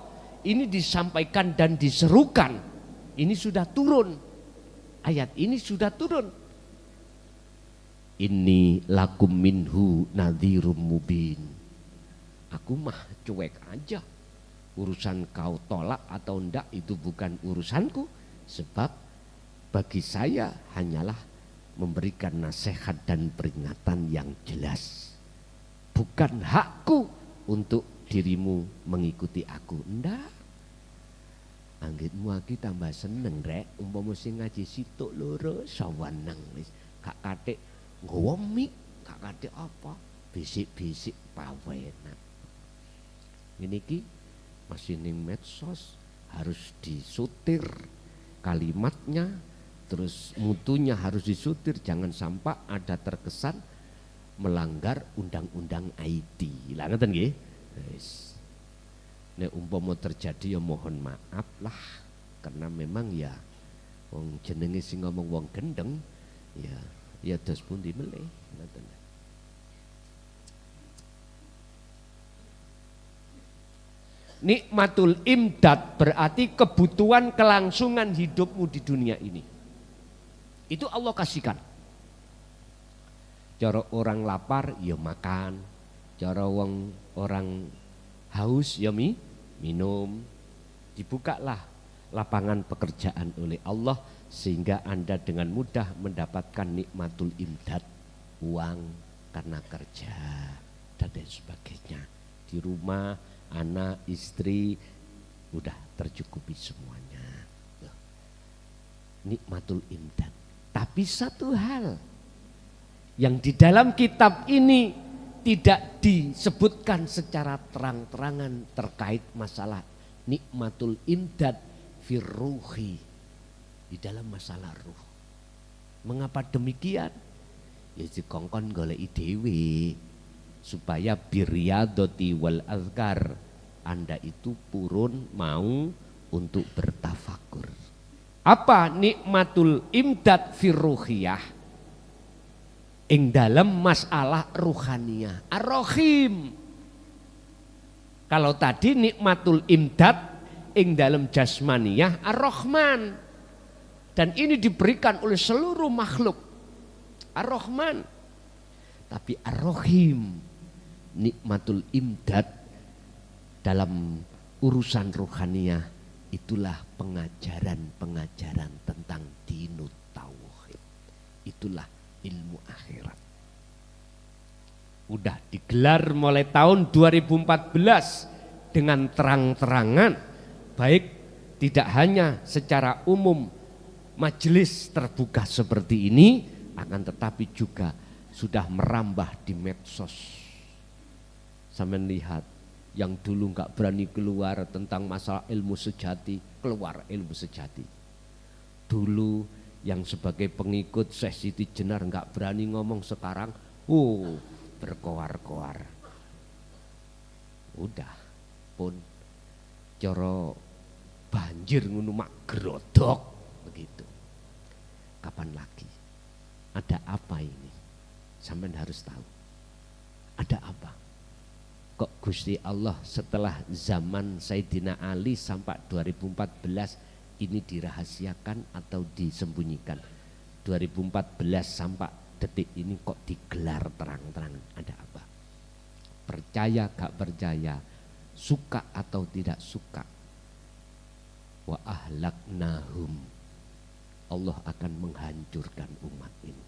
Ini disampaikan dan diserukan. Ini sudah turun. Ayat ini sudah turun. Inni lakum minhu nadhirum mubin. Aku mah cuek aja. Urusan kau tolak atau enggak itu bukan urusanku. Sebab bagi saya hanyalah memberikan nasihat dan peringatan yang jelas. Bukan hakku untuk dirimu mengikuti aku. Enggak. Anggitmu aki tambah seneng rek, umpama sing ngaji situk loro saweneng wis gak kathik nggawa mik, gak kathik apa, bisik-bisik pawenan. Ngene iki masih ning medsos harus disutir kalimatnya, terus mutunya harus disutir, jangan sampai ada terkesan melanggar undang-undang IT. Lah ngoten nggih. Wis. Nek umpama terjadi ya mohon maaf lah, karena memang ya wong jenenge sing ngomong wong gendeng ya dos pundi meleh ngoten. Nikmatul imdad berarti kebutuhan kelangsungan hidupmu di dunia ini. Itu Allah kasihkan. Cara orang lapar ya makan, cara orang haus ya minum. Dibukalah lapangan pekerjaan oleh Allah sehingga Anda dengan mudah mendapatkan nikmatul imdad, uang karena kerja dan lain sebagainya. Di rumah anak, istri udah tercukupi semuanya. Nikmatul imdad. Tapi satu hal yang di dalam kitab ini tidak disebutkan secara terang-terangan terkait masalah nikmatul imdad firruhi, di dalam masalah ruh. Mengapa demikian? Ya dikongkon goleki dhewe supaya biriyadoti wal azkar, Anda itu purun mau untuk bertafakur. Apa nikmatul imdad firruhiyah? Ing dalam masalah ruhaniyah ar-rahim. Kalau tadi nikmatul imdad ing dalam jasmaniyah ar-rahman, dan ini diberikan oleh seluruh makhluk ar-rahman. Tapi ar-rahim, nikmatul imdad dalam urusan ruhaniyah, itulah pengajaran-pengajaran tentang dinut tauhid. Itulah ilmu akhirat. Udah digelar mulai tahun 2014 dengan terang-terangan, baik tidak hanya secara umum majelis terbuka seperti ini, akan tetapi juga sudah merambah di medsos. Sampai lihat yang dulu nggak berani keluar tentang masalah ilmu sejati, keluar ilmu sejati. Dulu yang sebagai pengikut Syekh Siti Jenar nggak berani ngomong, sekarang berkoar-koar. Udah pun coro banjir ngono mak gerodok begitu. Kapan lagi? Ada apa ini? Sampean harus tahu. Ada apa? Kok Gusti Allah setelah zaman Sayyidina Ali sampai 2014 ini dirahasiakan atau disembunyikan? 2014 sampai detik ini kok digelar terang-terangan. Ada apa? Percaya gak percaya, suka atau tidak suka, wa ahlaknahum, Allah akan menghancurkan umat ini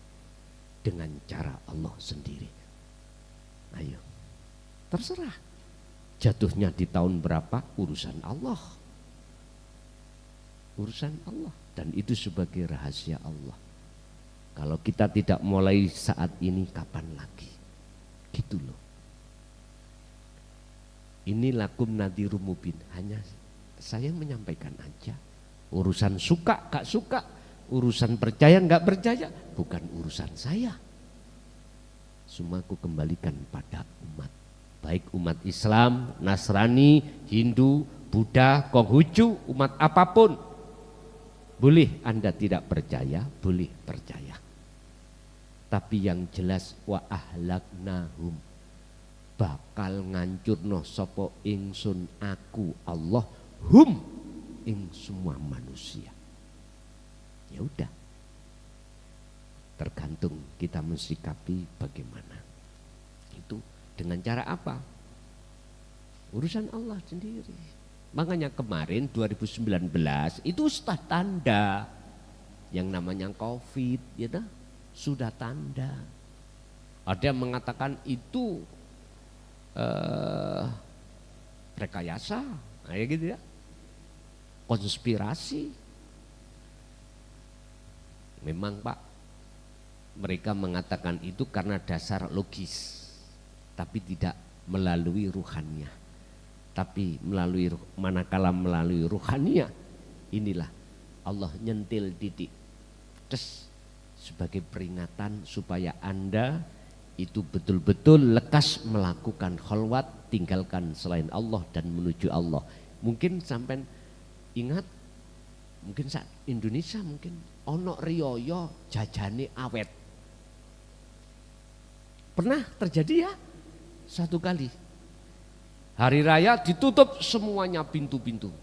dengan cara Allah sendiri. Ayo, terserah jatuhnya di tahun berapa, urusan Allah. Urusan Allah, dan itu sebagai rahasia Allah. Kalau kita tidak mulai saat ini, kapan lagi? Gitu loh. Ini lakum nadhirum mubin, hanya saya menyampaikan aja. Urusan suka gak suka, urusan percaya gak percaya, bukan urusan saya. Semua aku kembalikan pada umat, baik umat Islam, Nasrani, Hindu, Buddha, Konghucu, umat apapun. Boleh Anda tidak percaya, boleh percaya. Tapi yang jelas wa ahlaknahum, bakal ngancurno sopo ingsun aku Allah hum ing semua manusia. Ya udah, tergantung kita mensikapi bagaimana. Itu dengan cara apa? Urusan Allah sendiri. Makanya kemarin 2019 itu sudah tanda yang namanya COVID, ya sudah tanda. Ada yang mengatakan itu rekayasa, kayak gitu ya. konspirasi. Memang Pak, mereka mengatakan itu karena dasar logis, tapi tidak melalui ruhaniyah. Tapi manakala melalui ruhaniyah, inilah Allah nyentil titik tes sebagai peringatan supaya Anda itu betul-betul lekas melakukan khalwat, tinggalkan selain Allah dan menuju Allah. Mungkin sampai ingat, mungkin saat Indonesia mungkin ono riyoyo jajane awet. Pernah terjadi ya satu kali. Hari raya ditutup semuanya pintu-pintu.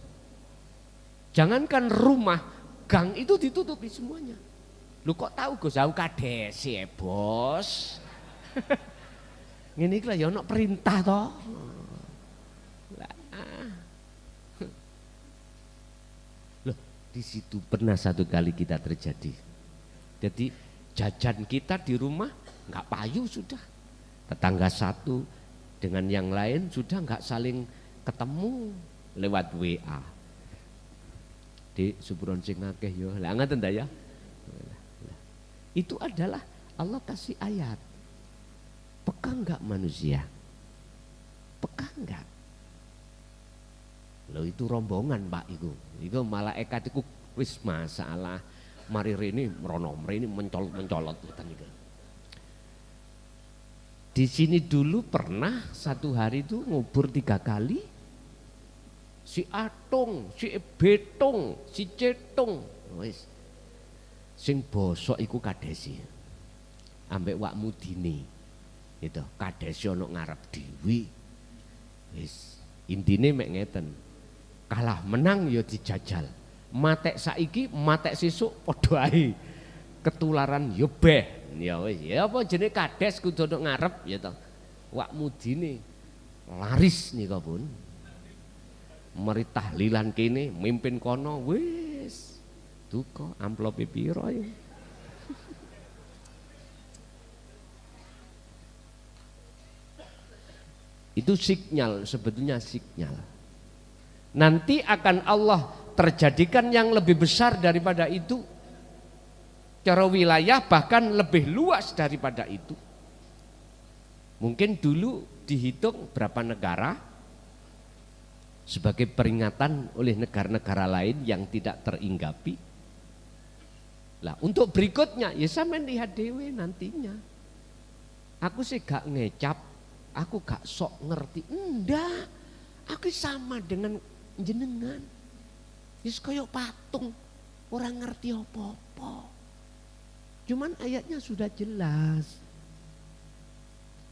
Jangankan rumah, gang itu ditutupi semuanya. Lu kok tahu Gus, aku kades ya bos. Ngene iki lah ya ono perintah toh. Loh, di situ pernah satu kali kita terjadi. Jadi jajan kita di rumah nggak payu sudah. Tetangga satu dengan yang lain sudah nggak saling ketemu lewat WA. Di suburon sing akeh yo. Lah ngaten ta ya. Itu adalah Allah kasih ayat. Peka enggak manusia? Peka enggak? Loh itu rombongan Pak itu. Itu malaikat itu wis masalah. Mari rene merono mrene mencolot-mencolot ngoten niku. Di sini dulu pernah satu hari itu ngubur 3 kali. Si Atung, si Betong, si Cetung, wis. Sing bosok iku kadesi. Ambek wak mudine. Itu kadesi ono ngarep dhewe. Wis, intine mek ngeten. Kalah menang ya dijajal. Matek saiki, matek sesuk padha ae. Ketularan ya beh. Ya wis, ya apa jenenge kades kudu ono ngarep ya to. Wak mudine laris nika pun. Mari tahlilan kene, mimpin kono wis. Duka amplope piro ya. Itu sinyal, sebetulnya sinyal. Nanti akan Allah terjadikan yang lebih besar daripada itu. Cara wilayah bahkan lebih luas daripada itu. Mungkin dulu dihitung berapa negara sebagai peringatan oleh negara-negara lain yang tidak teringgapi. Lah untuk berikutnya ya sampean lihat dewe nantinya. Aku sih gak ngecap, aku gak sok ngerti. Enggak, aku sama dengan jenengan. Wis koyo patung, orang ngerti apa-apa. Cuman ayatnya sudah jelas.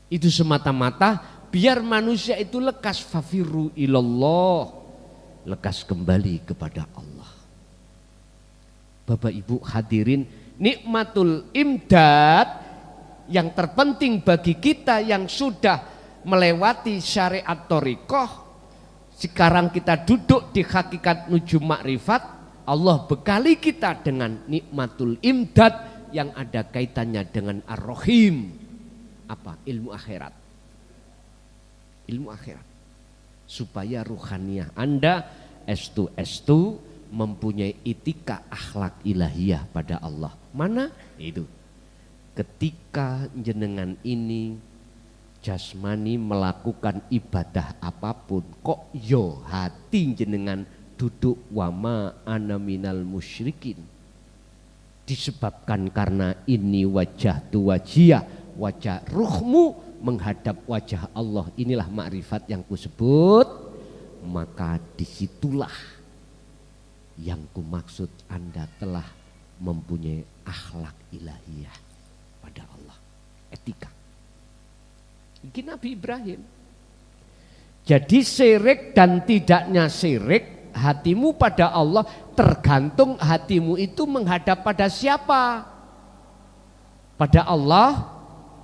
Itu semata-mata biar manusia itu lekas fafiru ilallah, lekas kembali kepada Allah. Bapak Ibu hadirin, nikmatul imdad yang terpenting bagi kita yang sudah melewati syariat thariqah. Sekarang kita duduk di hakikat nuju makrifat, Allah bekali kita dengan nikmatul imdad yang ada kaitannya dengan ar-rahim. Apa? Ilmu akhirat. Ilmu akhirat. Supaya ruhaniyah Anda estu mempunyai etika akhlak ilahiyah pada Allah. Mana? Itu. Ketika jenengan ini jasmani melakukan ibadah apapun, kok yo hati jenengan duduk wama ana minal musyrikin. Disebabkan karena ini wajah tu wajiyah, wajah ruhmu menghadap wajah Allah. Inilah makrifat yang kusebut. Maka disitulah yang kumaksud Anda telah mempunyai akhlak ilahiyah pada Allah, etika. Ini Nabi Ibrahim. Jadi syirik dan tidaknya syirik, hatimu pada Allah tergantung hatimu itu menghadap pada siapa? Pada Allah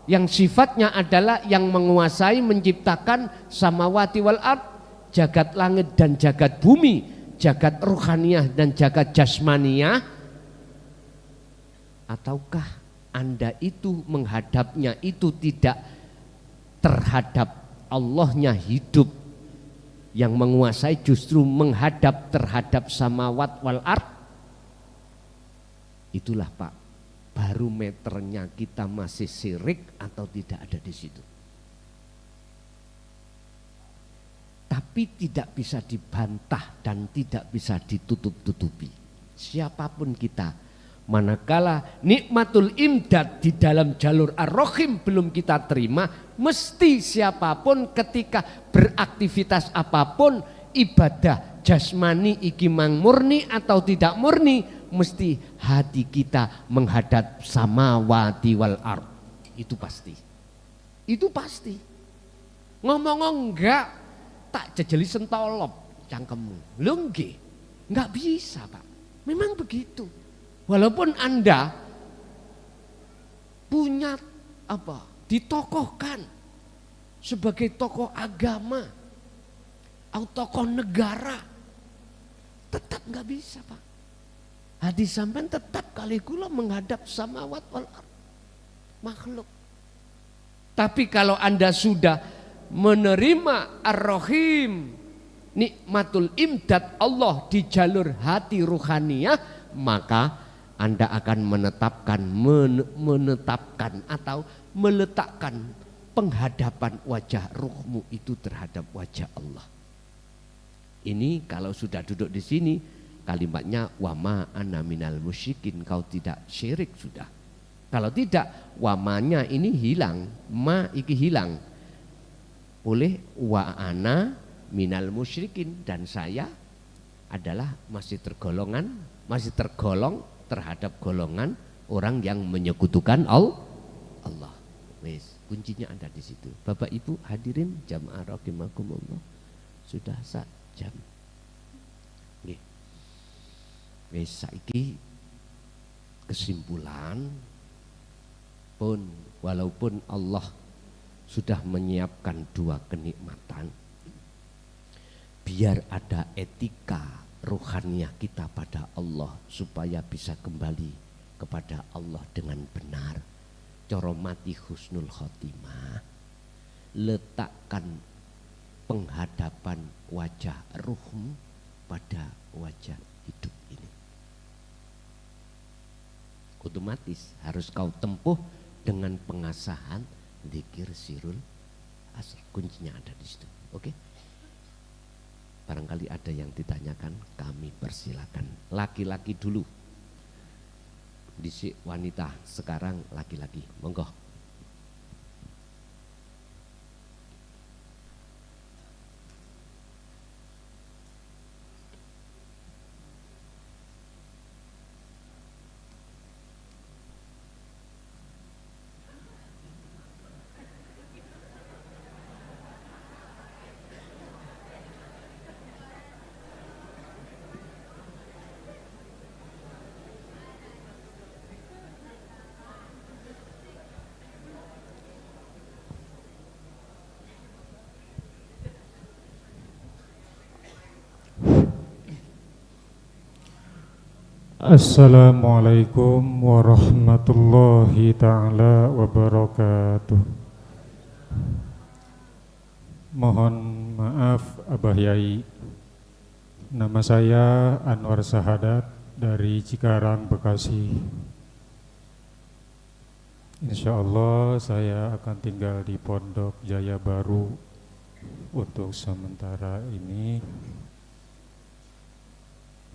yang sifatnya adalah yang menguasai menciptakan samawati wal ard, jagat langit dan jagat bumi, jagat ruhaniyah dan jagat jasmaniyah. Ataukah Anda itu menghadapnya itu tidak terhadap Allahnya hidup yang menguasai justru menghadap terhadap samawat wal ard. Itulah Pak, barometernya kita masih syirik atau tidak ada di situ. Tapi tidak bisa dibantah dan tidak bisa ditutup-tutupi. Siapapun kita, manakala nikmatul imdad di dalam jalur ar-rahim belum kita terima, mesti siapapun ketika beraktivitas apapun, ibadah jasmani iki mang murni atau tidak murni, mesti hati kita menghadap samawati wal ard. Itu pasti. Itu pasti. Ngomong enggak tak jejeli sentolop cangkemmu. Lho nggih, enggak bisa Pak. Memang begitu. Walaupun Anda punya apa? Ditokohkan sebagai tokoh agama atau tokoh negara, tetap enggak bisa Pak. Hati sampean tetap kali kula menghadap samawat wal ard, makhluk. Tapi kalau Anda sudah menerima ar-rahim, nikmatul imdad Allah di jalur hati ruhaniyah, maka Anda akan menetapkan atau meletakkan penghadapan wajah ruhmu itu terhadap wajah Allah. Ini kalau sudah duduk di sini, kalimatnya wama ana minal musyrikin, kau tidak syirik sudah. Kalau tidak, wamanya ini hilang, ma iki hilang. Oleh wa ana minal musyrikin, dan saya adalah masih tergolong terhadap golongan orang yang menyekutukan Allah. Wes, kuncinya ada di situ. Bapak Ibu hadirin jamaah rahimakumullah, sudah sak jam. Nggih. Wes saiki kesimpulan pun walaupun Allah sudah menyiapkan dua kenikmatan, biar ada etika ruhaniyah kita pada Allah supaya bisa kembali kepada Allah dengan benar. Coromati husnul khotimah, letakkan penghadapan wajah ruhmu pada wajah hidup ini. Otomatis harus kau tempuh dengan pengasahan dzikir sirul asr. Kuncinya ada di situ. Oke? Barangkali ada yang ditanyakan, kami persilakan. Laki-laki dulu, disik wanita, sekarang laki-laki. Monggo. Assalamualaikum warahmatullahi ta'ala wabarakatuh. Mohon maaf Abah Yai, nama saya Anwar Sahadat dari Cikarang, Bekasi. Insya Allah saya akan tinggal di Pondok Jaya Baru untuk sementara ini.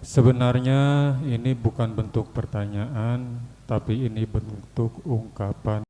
Sebenarnya ini bukan bentuk pertanyaan, tapi ini bentuk ungkapan